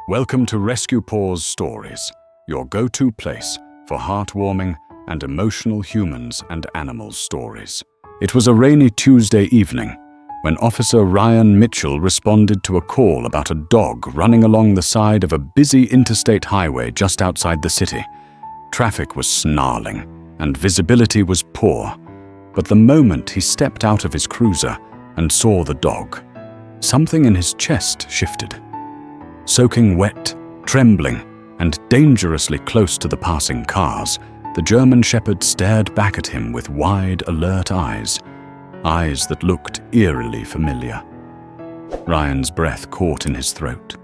Welcome to Rescue Paws Stories, your go-to place for heartwarming and emotional humans and animals stories. It was a rainy Tuesday evening when Officer Ryan Mitchell responded to a call about a dog running along the side of a busy interstate highway just outside the city. Traffic was snarling and visibility was poor, but the moment he stepped out of his cruiser and saw the dog, something in his chest shifted. Soaking wet, trembling, and dangerously close to the passing cars, the German Shepherd stared back at him with wide, alert eyes that looked eerily familiar. Ryan's breath caught in his throat.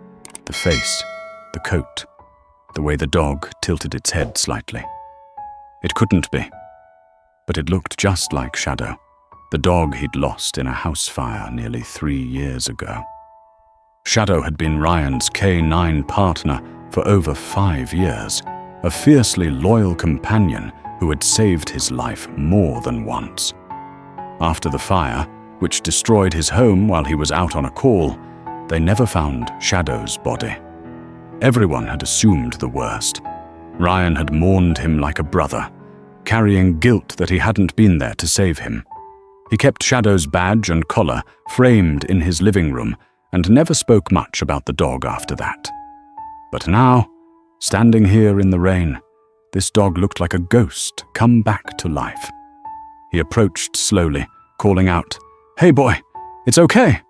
The face, the coat, the way the dog tilted its head slightly. It couldn't be, but it looked just like Shadow, the dog he'd lost in a house fire nearly 3 years ago. Shadow had been Ryan's K9 partner for over 5 years, a fiercely loyal companion who had saved his life more than once. After the fire, which destroyed his home while he was out on a call, they never found Shadow's body. Everyone had assumed the worst. Ryan had mourned him like a brother, carrying guilt that he hadn't been there to save him. He kept Shadow's badge and collar framed in his living room and never spoke much about the dog after that. But now, standing here in the rain, this dog looked like a ghost come back to life. He approached slowly, calling out, "Hey boy, it's okay."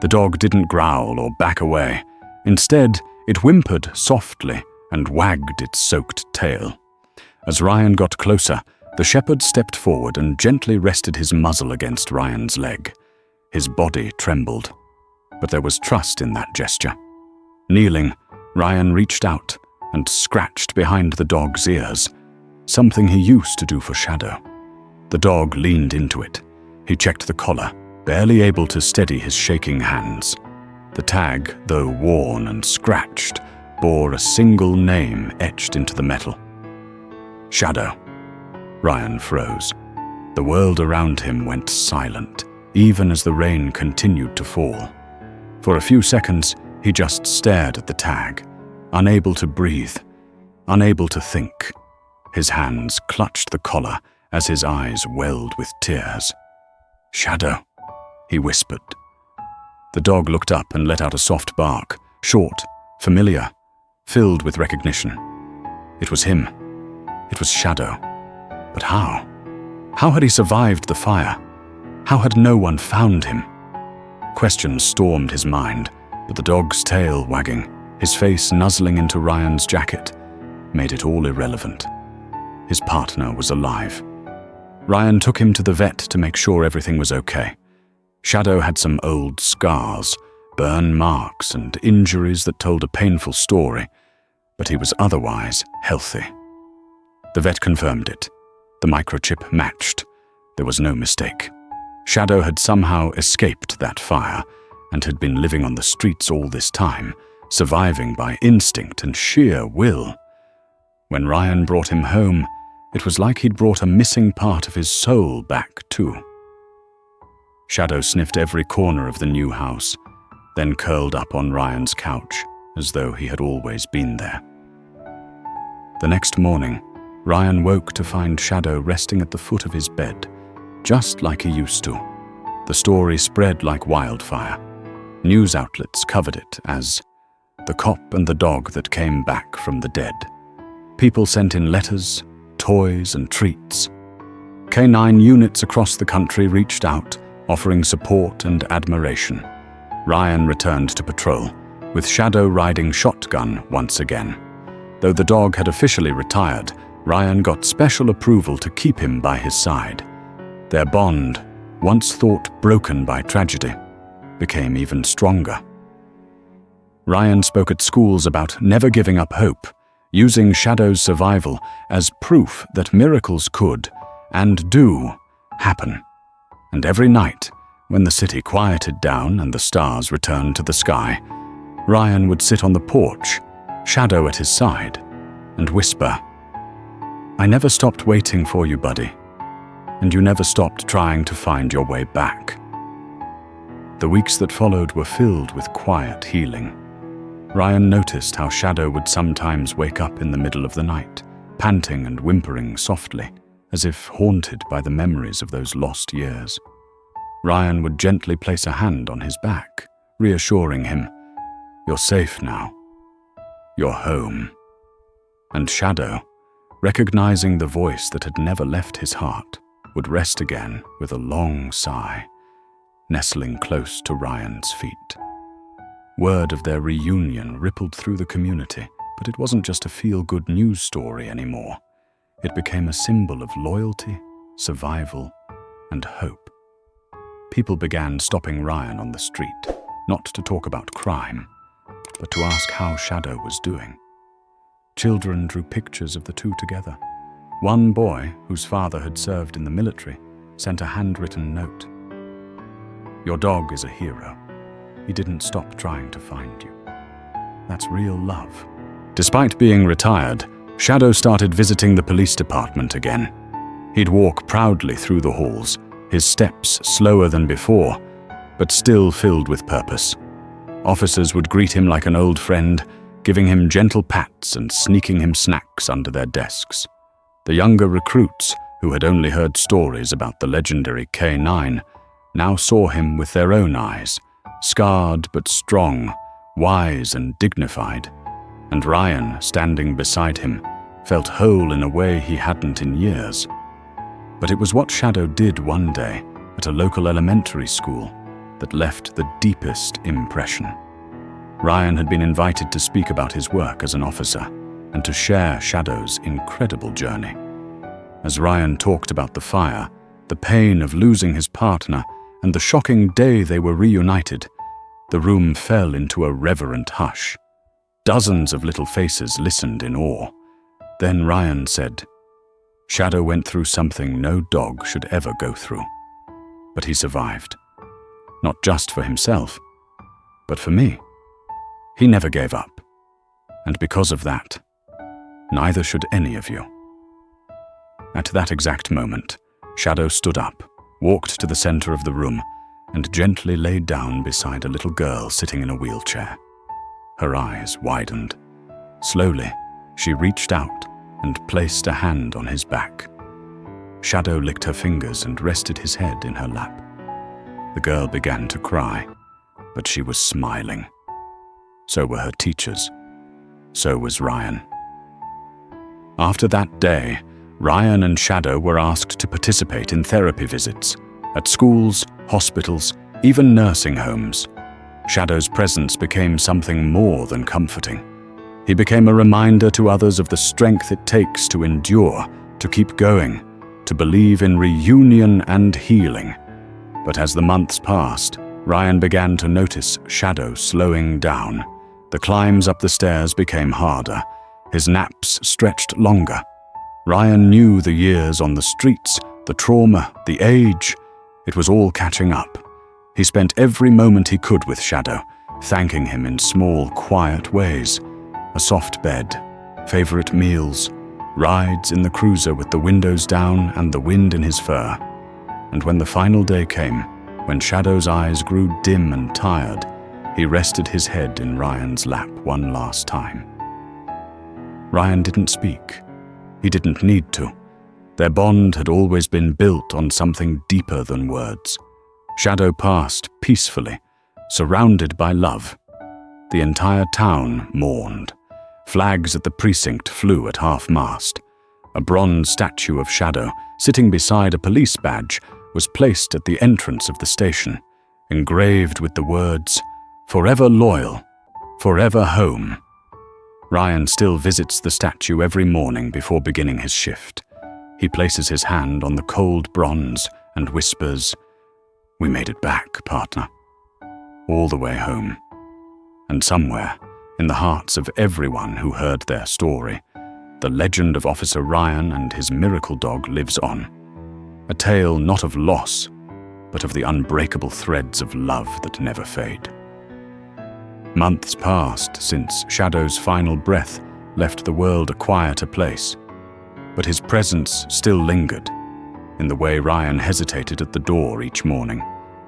The dog didn't growl or back away. Instead, it whimpered softly and wagged its soaked tail. As Ryan got closer, the shepherd stepped forward and gently rested his muzzle against Ryan's leg. His body trembled, but there was trust in that gesture. Kneeling, Ryan reached out and scratched behind the dog's ears, something he used to do for Shadow. The dog leaned into it. He checked the collar, barely able to steady his shaking hands. The tag, though worn and scratched, bore a single name etched into the metal. Shadow. Ryan froze. The world around him went silent, even as the rain continued to fall. For a few seconds, he just stared at the tag, unable to breathe, unable to think. His hands clutched the collar as his eyes welled with tears. "Shadow," he whispered. The dog looked up and let out a soft bark, short, familiar, filled with recognition. It was him. It was Shadow. But how? How had he survived the fire? How had no one found him? Questions stormed his mind, but the dog's tail wagging, his face nuzzling into Ryan's jacket, made it all irrelevant. His partner was alive. Ryan took him to the vet to make sure everything was okay. Shadow had some old scars, burn marks, and injuries that told a painful story, but he was otherwise healthy. The vet confirmed it. The microchip matched. There was no mistake. Shadow had somehow escaped that fire and had been living on the streets all this time, surviving by instinct and sheer will. When Ryan brought him home, it was like he'd brought a missing part of his soul back too. Shadow sniffed every corner of the new house, then curled up on Ryan's couch as though he had always been there. The next morning, Ryan woke to find Shadow resting at the foot of his bed, just like he used to. The story spread like wildfire. News outlets covered it as the cop and the dog that came back from the dead. People sent in letters, toys, and treats. K9 units across the country reached out, offering support and admiration. Ryan returned to patrol, with Shadow riding shotgun once again. Though the dog had officially retired, Ryan got special approval to keep him by his side. Their bond, once thought broken by tragedy, became even stronger. Ryan spoke at schools about never giving up hope, using Shadow's survival as proof that miracles could, and do, happen. And every night, when the city quieted down and the stars returned to the sky, Ryan would sit on the porch, Shadow at his side, and whisper, "I never stopped waiting for you, buddy. And you never stopped trying to find your way back." The weeks that followed were filled with quiet healing. Ryan noticed how Shadow would sometimes wake up in the middle of the night, panting and whimpering softly, as if haunted by the memories of those lost years. Ryan would gently place a hand on his back, reassuring him, "You're safe now. You're home." And Shadow, recognizing the voice that had never left his heart, would rest again with a long sigh, nestling close to Ryan's feet. Word of their reunion rippled through the community, but it wasn't just a feel-good news story anymore. It became a symbol of loyalty, survival, and hope. People began stopping Ryan on the street, not to talk about crime, but to ask how Shadow was doing. Children drew pictures of the two together. One boy, whose father had served in the military, sent a handwritten note. "Your dog is a hero. He didn't stop trying to find you." That's real love. Despite being retired, Shadow started visiting the police department again. He'd walk proudly through the halls, his steps slower than before, but still filled with purpose. Officers would greet him like an old friend, giving him gentle pats and sneaking him snacks under their desks. The younger recruits, who had only heard stories about the legendary K9, now saw him with their own eyes, scarred but strong, wise and dignified. And Ryan, standing beside him, felt whole in a way he hadn't in years. But it was what Shadow did one day at a local elementary school that left the deepest impression. Ryan had been invited to speak about his work as an officer and to share Shadow's incredible journey. As Ryan talked about the fire, the pain of losing his partner, and the shocking day they were reunited, the room fell into a reverent hush. Dozens of little faces listened in awe. Then Ryan said, "Shadow went through something no dog should ever go through. But he survived. Not just for himself, but for me. He never gave up. And because of that, neither should any of you." At that exact moment, Shadow stood up, walked to the center of the room, and gently laid down beside a little girl sitting in a wheelchair. Her eyes widened. Slowly, she reached out and placed a hand on his back. Shadow licked her fingers and rested his head in her lap. The girl began to cry, but she was smiling. So were her teachers. So was Ryan. After that day, Ryan and Shadow were asked to participate in therapy visits at schools, hospitals, even nursing homes. Shadow's presence became something more than comforting. He became a reminder to others of the strength it takes to endure, to keep going, to believe in reunion and healing. But as the months passed, Ryan began to notice Shadow slowing down. The climbs up the stairs became harder. His naps stretched longer. Ryan knew the years on the streets, the trauma, the age. It was all catching up. He spent every moment he could with Shadow, thanking him in small, quiet ways. A soft bed, favorite meals, rides in the cruiser with the windows down and the wind in his fur. And when the final day came, when Shadow's eyes grew dim and tired, he rested his head in Ryan's lap one last time. Ryan didn't speak. He didn't need to. Their bond had always been built on something deeper than words. Shadow passed peacefully, surrounded by love. The entire town mourned. Flags at the precinct flew at half-mast. A bronze statue of Shadow, sitting beside a police badge, was placed at the entrance of the station, engraved with the words, "Forever loyal, forever home." Ryan still visits the statue every morning before beginning his shift. He places his hand on the cold bronze and whispers, "We made it back, partner." All the way home. And somewhere, in the hearts of everyone who heard their story, the legend of Officer Ryan and his miracle dog lives on. A tale not of loss, but of the unbreakable threads of love that never fade. Months passed since Shadow's final breath left the world a quieter place, but his presence still lingered, in the way Ryan hesitated at the door each morning,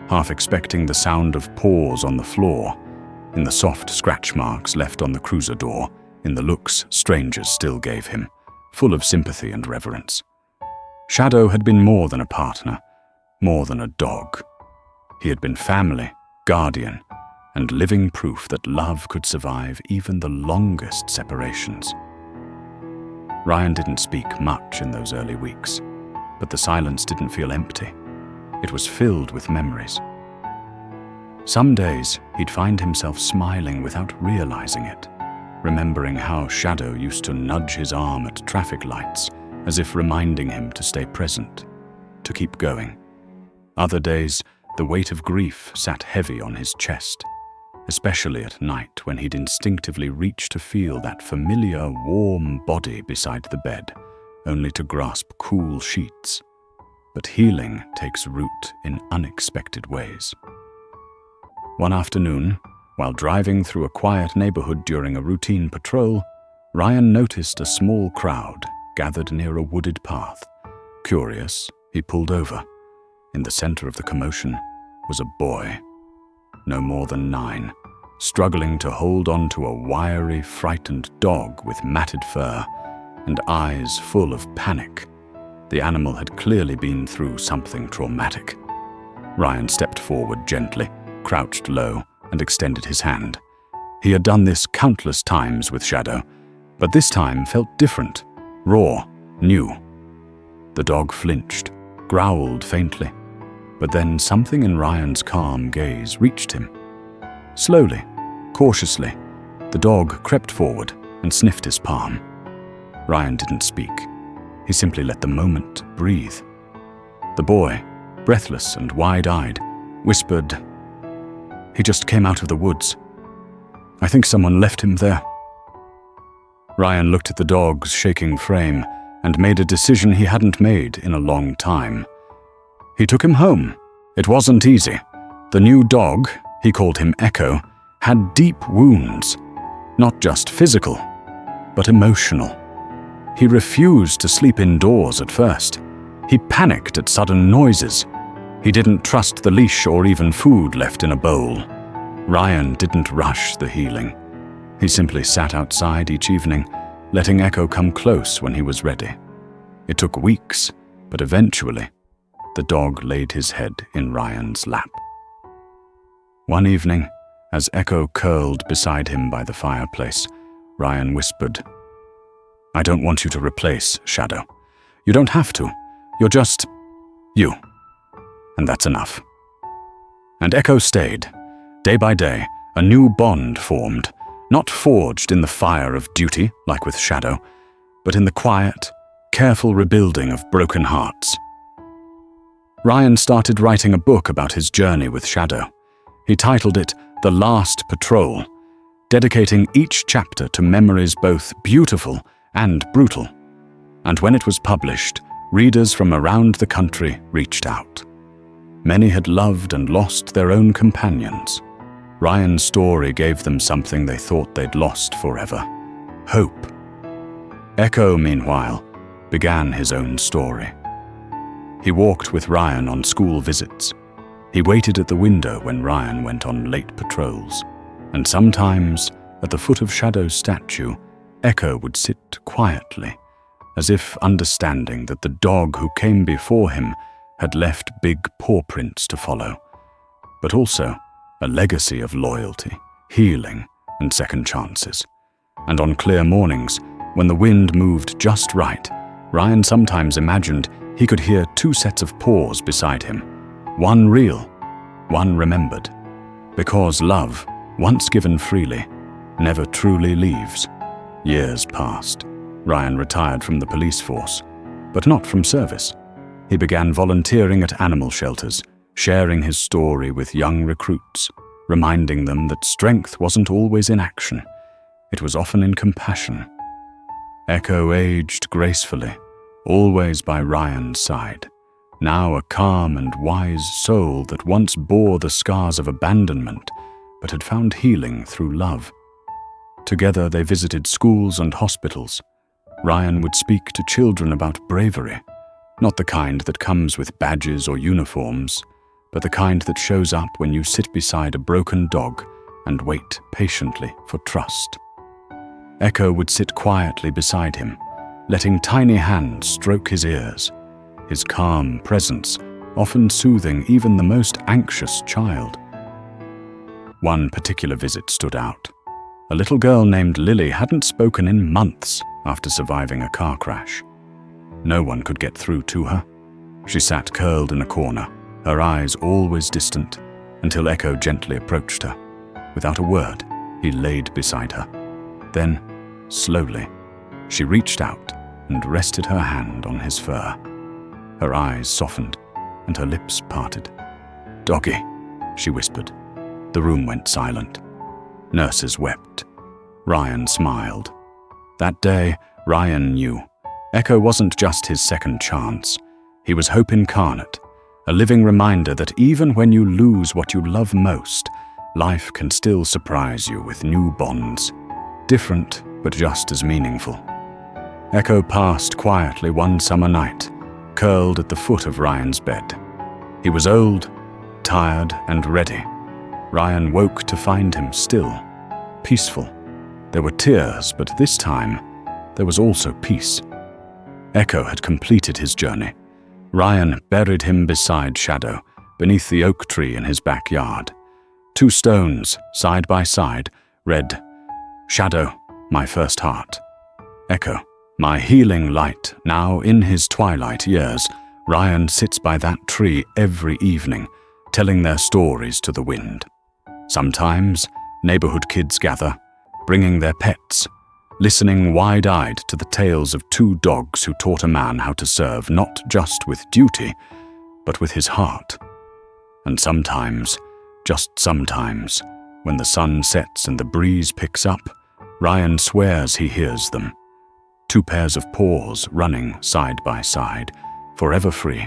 half expecting the sound of paws on the floor, in the soft scratch marks left on the cruiser door, in the looks strangers still gave him, full of sympathy and reverence. Shadow had been more than a partner, more than a dog. He had been family, guardian, and living proof that love could survive even the longest separations. Ryan didn't speak much in those early weeks, but the silence didn't feel empty. It was filled with memories. Some days, he'd find himself smiling without realizing it, remembering how Shadow used to nudge his arm at traffic lights, as if reminding him to stay present, to keep going. Other days, the weight of grief sat heavy on his chest, especially at night when he'd instinctively reach to feel that familiar, warm body beside the bed, only to grasp cool sheets. But healing takes root in unexpected ways. One afternoon, while driving through a quiet neighborhood during a routine patrol, Ryan noticed a small crowd gathered near a wooded path. Curious, he pulled over. In the center of the commotion was a boy, no more than 9, struggling to hold on to a wiry, frightened dog with matted fur and eyes full of panic. The animal had clearly been through something traumatic. Ryan stepped forward gently, crouched low, and extended his hand. He had done this countless times with Shadow, but this time felt different, raw, new. The dog flinched, growled faintly, but then something in Ryan's calm gaze reached him. Slowly, cautiously, the dog crept forward and sniffed his palm. Ryan didn't speak. He simply let the moment breathe. The boy, breathless and wide-eyed, whispered, "He just came out of the woods. I think someone left him there." Ryan looked at the dog's shaking frame and made a decision he hadn't made in a long time. He took him home. It wasn't easy. The new dog, he called him Echo, had deep wounds, not just physical, but emotional. He refused to sleep indoors at first. He panicked at sudden noises. He didn't trust the leash or even food left in a bowl. Ryan didn't rush the healing. He simply sat outside each evening, letting Echo come close when he was ready. It took weeks, but eventually, the dog laid his head in Ryan's lap. One evening, as Echo curled beside him by the fireplace, Ryan whispered, "I don't want you to replace Shadow. You don't have to. You're just you. And that's enough." And Echo stayed. Day by day, a new bond formed, not forged in the fire of duty, like with Shadow, but in the quiet, careful rebuilding of broken hearts. Ryan started writing a book about his journey with Shadow. He titled it The Last Patrol, dedicating each chapter to memories both beautiful and brutal. And when it was published, readers from around the country reached out. Many had loved and lost their own companions. Ryan's story gave them something they thought they'd lost forever: hope. Echo, meanwhile, began his own story. He walked with Ryan on school visits. He waited at the window when Ryan went on late patrols. And sometimes, at the foot of Shadow's statue, Echo would sit quietly, as if understanding that the dog who came before him had left big paw prints to follow, but also a legacy of loyalty, healing, and second chances. And on clear mornings, when the wind moved just right, Ryan sometimes imagined he could hear 2 sets of paws beside him, one real, one remembered. Because love, once given freely, never truly leaves. Years passed. Ryan retired from the police force, but not from service. He began volunteering at animal shelters, sharing his story with young recruits, reminding them that strength wasn't always in action. It was often in compassion. Echo aged gracefully, always by Ryan's side, now a calm and wise soul that once bore the scars of abandonment, but had found healing through love. Together they visited schools and hospitals. Ryan would speak to children about bravery, not the kind that comes with badges or uniforms, but the kind that shows up when you sit beside a broken dog and wait patiently for trust. Echo would sit quietly beside him, letting tiny hands stroke his ears, his calm presence often soothing even the most anxious child. One particular visit stood out. A little girl named Lily hadn't spoken in months after surviving a car crash. No one could get through to her. She sat curled in a corner, her eyes always distant, until Echo gently approached her. Without a word, he laid beside her. Then, slowly, she reached out and rested her hand on his fur. Her eyes softened, and her lips parted. "Doggy," she whispered. The room went silent. Nurses wept. Ryan smiled. That day, Ryan knew. Echo wasn't just his second chance. He was hope incarnate, a living reminder that even when you lose what you love most, life can still surprise you with new bonds. Different, but just as meaningful. Echo passed quietly one summer night, curled at the foot of Ryan's bed. He was old, tired, and ready. Ryan woke to find him still, peaceful. There were tears, but this time, there was also peace. Echo had completed his journey. Ryan buried him beside Shadow, beneath the oak tree in his backyard. 2 stones, side by side, read, "Shadow, my first heart. Echo, my healing light." Now in his twilight years, Ryan sits by that tree every evening, telling their stories to the wind. Sometimes, neighborhood kids gather, bringing their pets, listening wide-eyed to the tales of 2 dogs who taught a man how to serve not just with duty, but with his heart. And sometimes, just sometimes, when the sun sets and the breeze picks up, Ryan swears he hears them. 2 pairs of paws running side by side, forever free,